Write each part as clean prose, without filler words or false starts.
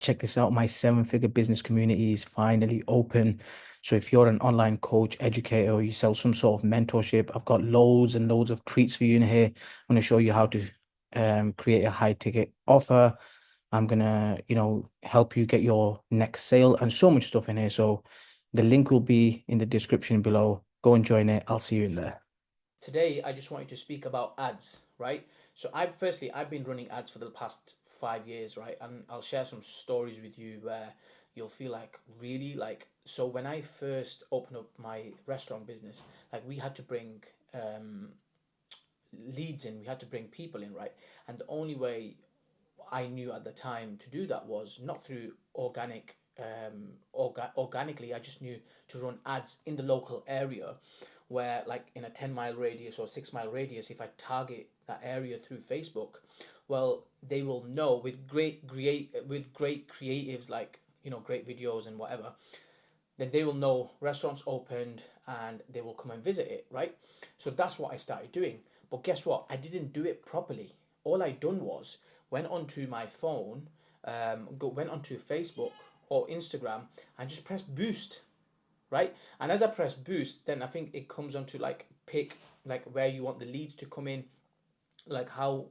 check this out. My seven-figure business community is finally open. So if you're an online coach, educator, or you sell some sort of mentorship, I've got loads and loads of treats for you in here. I'm going to show you how to create a high ticket offer. I'm gonna, help you get your next sale and so much stuff in here. So the link will be in the description below. Go and join it. I'll see you in there. Today, I just wanted to speak about ads, right? So I've been running ads for the past 5 years, right? And I'll share some stories with you where you'll feel like really like. So when I first opened up my restaurant business, like we had to bring leads in, we had to bring people in, right? And the only way I knew at the time to do that was not through organically. I just knew to run ads in the local area where, like, in a 10-mile radius or 6-mile radius, if I target that area through Facebook, well, they will know with great creatives, like, great videos and whatever, then they will know restaurants opened and they will come and visit it, right? So that's what I started doing. But guess what? I didn't do it properly. All I done was went onto my phone, went onto Facebook or Instagram and just pressed boost, right? And as I press boost, then I think it comes onto like pick like where you want the leads to come in, like how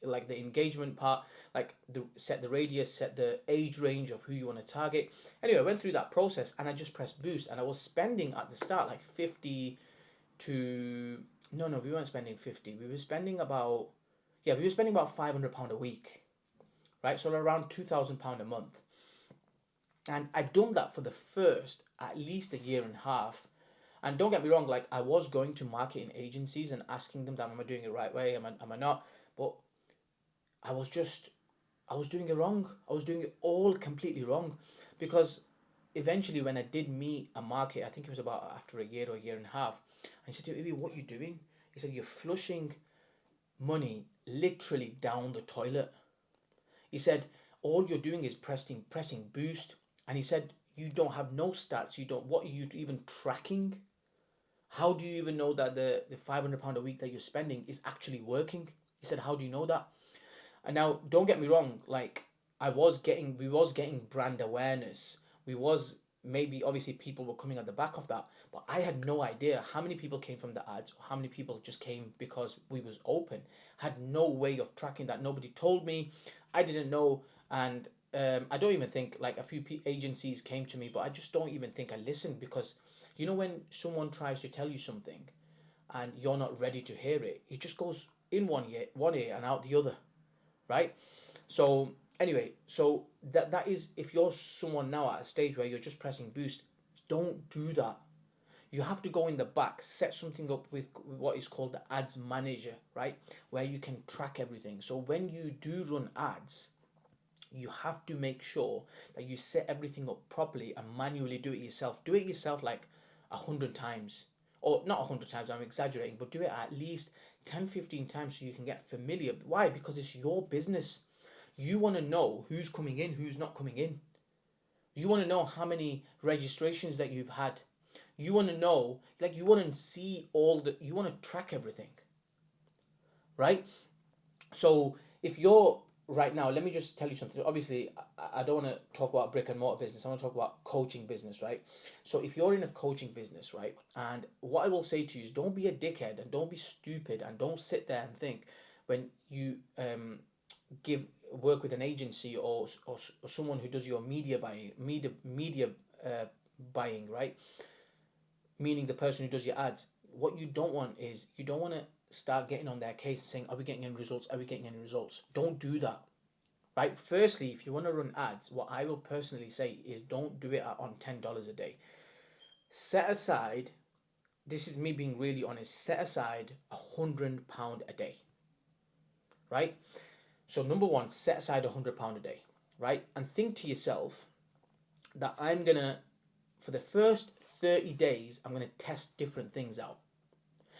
like the engagement part, like set the radius, set the age range of who you want to target. Anyway, I went through that process and I just pressed boost and I was spending at the start like 50 to no, we weren't spending 50. We were spending about we were spending about £500 a week, right? So around £2,000 a month. And I'd done that for the first at least a year and a half. And don't get me wrong, like I was going to marketing agencies and asking them that am I doing it the right way? Am I not? But I was just I was doing it wrong. I was doing it all completely wrong. Because eventually when I did meet a market, I think it was about after a year or a year and a half, I said to him, Ibby, what are you doing? He said, you're flushing money literally down the toilet. He said, all you're doing is pressing boost. And he said, you don't have no stats. You don't, what are you even tracking? How do you even know that the £500 a week that you're spending is actually working? He said, how do you know that? And now, don't get me wrong, like we was getting brand awareness. We was maybe obviously people were coming at the back of that, but I had no idea how many people came from the ads or how many people just came because we was open. Had no way of tracking that. Nobody told me. I didn't know, and I don't even think like a few agencies came to me, but I just don't even think I listened because when someone tries to tell you something and you're not ready to hear it, it just goes in one ear and out the other, right? So anyway, so that is if you're someone now at a stage where you're just pressing boost, don't do that. You have to go in the back, set something up with what is called the ads manager, right? Where you can track everything. So when you do run ads, you have to make sure that you set everything up properly and manually do it yourself. Do it yourself like 100 times. Or not 100 times, I'm exaggerating, but do it at least 10, 15 times so you can get familiar. Why? Because it's your business. You want to know who's coming in, who's not coming in. You want to know how many registrations that you've had. You want to know, like, you want to see you want to track everything, right? So if you're right now, let me just tell you something. Obviously, I don't want to talk about brick and mortar business. I want to talk about coaching business, right? So if you're in a coaching business, right, and what I will say to you is don't be a dickhead and don't be stupid and don't sit there and think when you give work with an agency or someone who does your media buying, right? Meaning the person who does your ads. What you don't want is you don't want to start getting on their case and saying, "Are we getting any results? Are we getting any results?" Don't do that, right? Firstly, if you want to run ads, what I will personally say is don't do it on $10 a day. Set aside. This is me being really honest. Set aside £100 a day, right? So number one, set aside £100 a day, right? And think to yourself that I'm gonna, for the first 30 days, I'm gonna test different things out.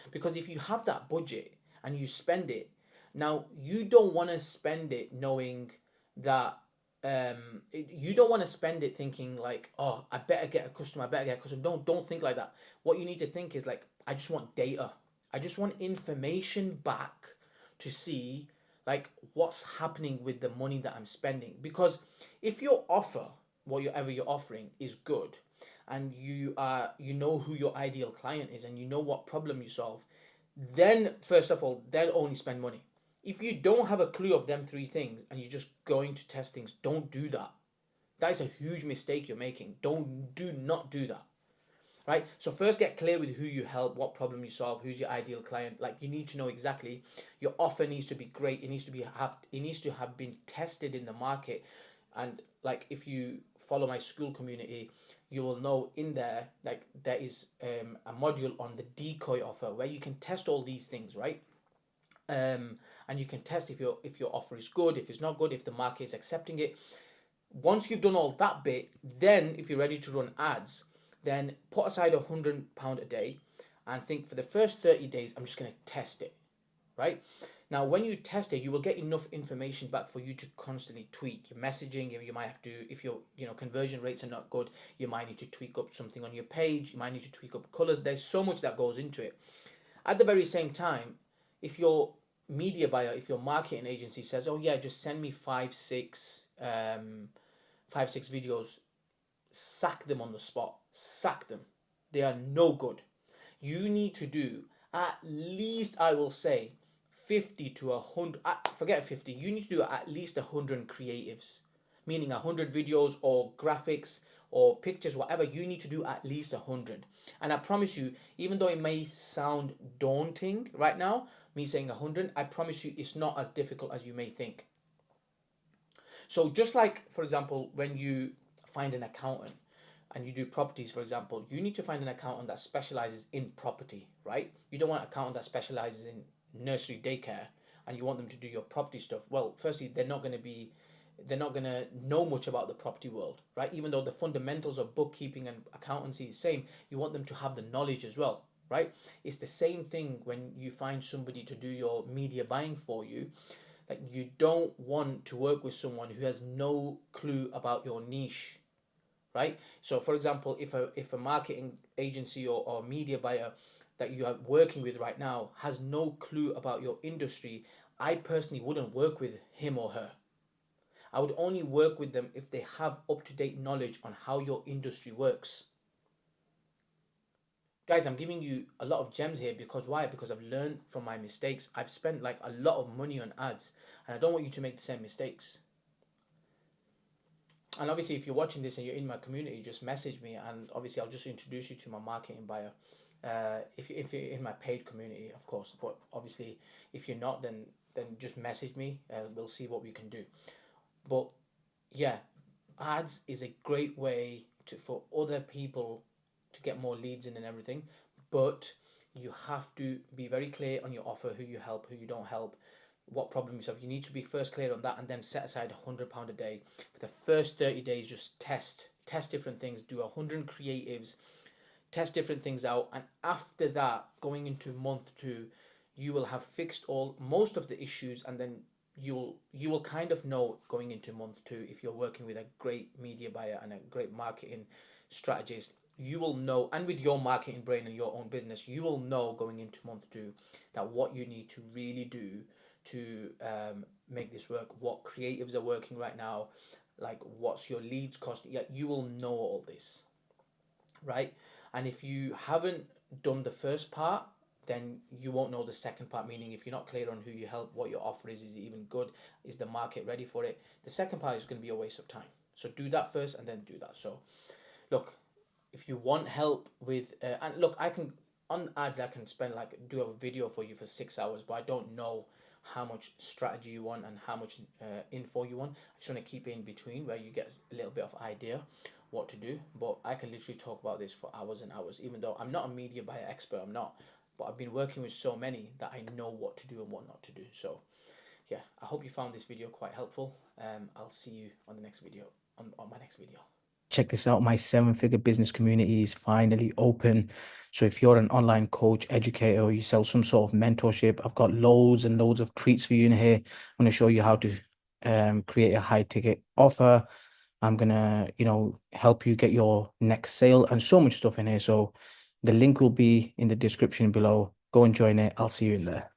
Because if you have that budget and you spend it, now you don't want to spend it knowing that you don't want to spend it thinking like, oh, I better get a customer, I better get a customer. Don't think like that. What you need to think is like, I just want data. I just want information back to see Like, what's happening with the money that I'm spending? Because if your offer, whatever you're offering, is good, and you know who your ideal client is, and you know what problem you solve, then first of all, they'll only spend money. If you don't have a clue of them three things and you're just going to test things, don't do that. That is a huge mistake you're making. Do not do that. Right? So first get clear with who you help, what problem you solve, who's your ideal client. Like, you need to know exactly. Your offer needs to be great. It needs to have been tested in the market. And like, if you follow my school community, you will know in there, like, there is a module on the decoy offer where you can test all these things, right? And you can test if your offer is good, if it's not good, if the market is accepting it. Once you've done all that bit, then if you're ready to run ads, then put aside £100 a day and think, for the first 30 days, I'm just going to test it, right? Now, when you test it, you will get enough information back for you to constantly tweak your messaging. You might have to, if your conversion rates are not good, you might need to tweak up something on your page. You might need to tweak up colors. There's so much that goes into it. At the very same time, if your media buyer, if your marketing agency says, "Oh yeah, just send me 5, 6 videos," sack them on the spot. Sack them. They are no good. You need to do at least, I will say, 50 to 100. Forget 50. You need to do at least 100 creatives, meaning 100 videos or graphics or pictures, whatever. You need to do at least 100. And I promise you, even though it may sound daunting right now, me saying 100, I promise you it's not as difficult as you may think. So just like, for example, when you find an accountant and you do properties, for example, you need to find an accountant that specializes in property, right? You don't want an accountant that specializes in nursery daycare and you want them to do your property stuff. Well, firstly, they're not going to know much about the property world, right? Even though the fundamentals of bookkeeping and accountancy is the same, you want them to have the knowledge as well, right? It's the same thing when you find somebody to do your media buying for you. Like, you don't want to work with someone who has no clue about your niche, right? So for example, if a marketing agency or media buyer that you are working with right now has no clue about your industry, I personally wouldn't work with him or her. I would only work with them if they have up-to-date knowledge on how your industry works. Guys, I'm giving you a lot of gems here because why? Because I've learned from my mistakes. I've spent like a lot of money on ads and I don't want you to make the same mistakes. And obviously, if you're watching this and you're in my community, just message me and obviously I'll just introduce you to my marketing buyer. If you're in my paid community, of course, but obviously if you're not, then just message me. We'll see what we can do. But yeah, ads is a great way for other people to get more leads in and everything, but you have to be very clear on your offer, who you help, who you don't help, what problem you solve. You need to be first clear on that and then set aside £100 a day. For the first 30 days, just test different things, do 100 creatives, test different things out, and after that, going into month 2, you will have fixed most of the issues, and then you will kind of know going into month 2, if you're working with a great media buyer and a great marketing strategist, you will know, and with your marketing brain and your own business, you will know going into month 2 that what you need to really do to make this work, what creatives are working right now, like what's your leads cost. Yeah, you will know all this, right? And if you haven't done the first part, then you won't know the second part, meaning if you're not clear on who you help, what your offer is it even good, is the market ready for it, the second part is going to be a waste of time. So do that first and then do that. So look, if you want help with and look, I can, on ads I can spend like, do a video for you for 6 hours, but I don't know how much strategy you want and how much info you want. I just want to keep it in between where you get a little bit of idea what to do, but I can literally talk about this for hours and hours, even though I'm not a media buyer expert. I'm not, but I've been working with so many that I know what to do and what not to do. So yeah, I hope you found this video quite helpful. I'll see you on the next video, on my next video. Check this out. My 7-figure business community is finally open. So if you're an online coach, educator, or you sell some sort of mentorship, I've got loads and loads of treats for you in here. I'm going to show you how to create a high ticket offer. I'm going to, help you get your next sale and so much stuff in here. So the link will be in the description below. Go and join it. I'll see you in there.